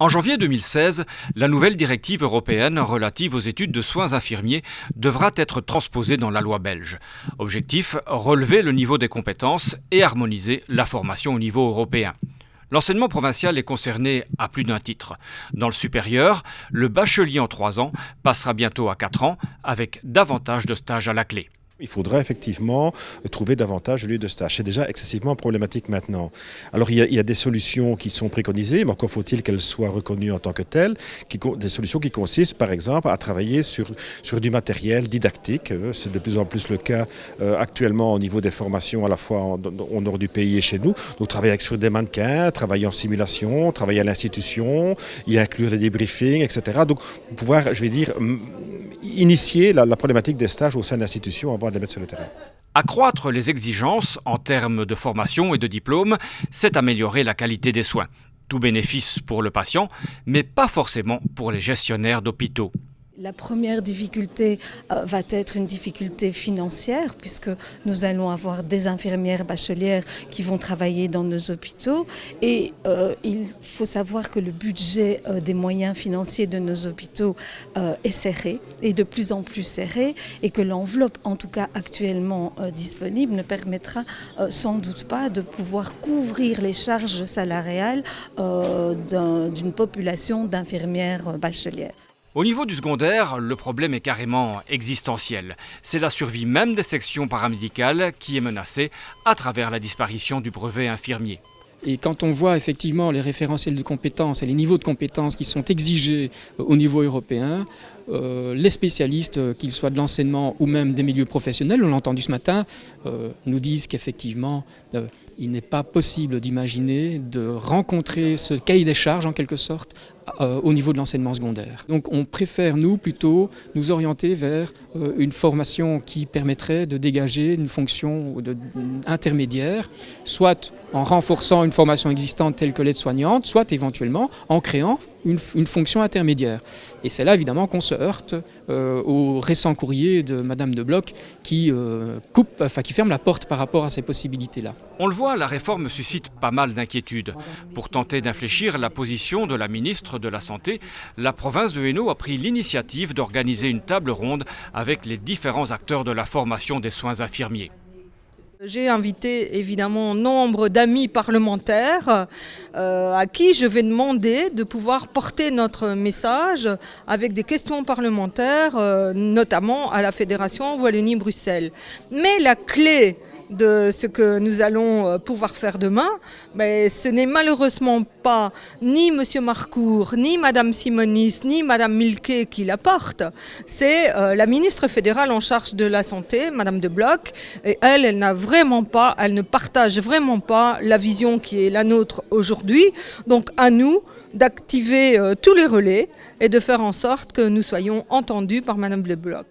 En janvier 2016, la nouvelle directive européenne relative aux études de soins infirmiers devra être transposée dans la loi belge. Objectif, relever le niveau des compétences et harmoniser la formation au niveau européen. L'enseignement provincial est concerné à plus d'un titre. Dans le supérieur, le bachelier en 3 ans passera bientôt à 4 ans avec davantage de stages à la clé. Il faudra effectivement trouver davantage de lieux de stage. C'est déjà excessivement problématique maintenant. Alors il y a des solutions qui sont préconisées, mais encore faut-il qu'elles soient reconnues en tant que telles. Des solutions qui consistent par exemple à travailler sur du matériel didactique. C'est de plus en plus le cas actuellement au niveau des formations à la fois au nord du pays et chez nous. Donc travailler sur des mannequins, travailler en simulation, travailler à l'institution, y inclure des débriefings, etc. Donc pouvoir, je vais dire, initier la problématique des stages au sein de l'institution avant de les mettre sur le terrain. Accroître les exigences en termes de formation et de diplôme, c'est améliorer la qualité des soins. Tout bénéfice pour le patient, mais pas forcément pour les gestionnaires d'hôpitaux. La première difficulté va être une difficulté financière puisque nous allons avoir des infirmières bachelières qui vont travailler dans nos hôpitaux et il faut savoir que le budget des moyens financiers de nos hôpitaux est serré et de plus en plus serré et que l'enveloppe en tout cas actuellement disponible ne permettra sans doute pas de pouvoir couvrir les charges salariales d'une population d'infirmières bachelières. Au niveau du secondaire, le problème est carrément existentiel. C'est la survie même des sections paramédicales qui est menacée à travers la disparition du brevet infirmier. Et quand on voit effectivement les référentiels de compétences et les niveaux de compétences qui sont exigés au niveau européen, les spécialistes, qu'ils soient de l'enseignement ou même des milieux professionnels, on l'a entendu ce matin, nous disent qu'effectivement il n'est pas possible d'imaginer de rencontrer ce cahier des charges en quelque sorte au niveau de l'enseignement secondaire. Donc on préfère nous plutôt nous orienter vers une formation qui permettrait de dégager une fonction intermédiaire, soit en renforçant une formation existante telle que l'aide-soignante, soit éventuellement en créant une fonction intermédiaire. Et c'est là évidemment qu'on se heurte au récent courrier de Madame de Bloch qui ferme la porte par rapport à ces possibilités-là. On le voit, la réforme suscite pas mal d'inquiétudes. Pour tenter d'infléchir la position de la ministre de la Santé, la province de Hainaut a pris l'initiative d'organiser une table ronde avec les différents acteurs de la formation des soins infirmiers. J'ai invité évidemment nombre d'amis parlementaires à qui je vais demander de pouvoir porter notre message avec des questions parlementaires, notamment à la Fédération Wallonie-Bruxelles. Mais la clé de ce que nous allons pouvoir faire demain, mais ce n'est malheureusement pas ni M. Marcourt, ni Mme Simonis, ni Mme Milquet qui l'apportent. C'est la ministre fédérale en charge de la santé, Mme de Bloch, et elle ne partage vraiment pas la vision qui est la nôtre aujourd'hui. Donc à nous d'activer tous les relais et de faire en sorte que nous soyons entendus par Mme de Bloch.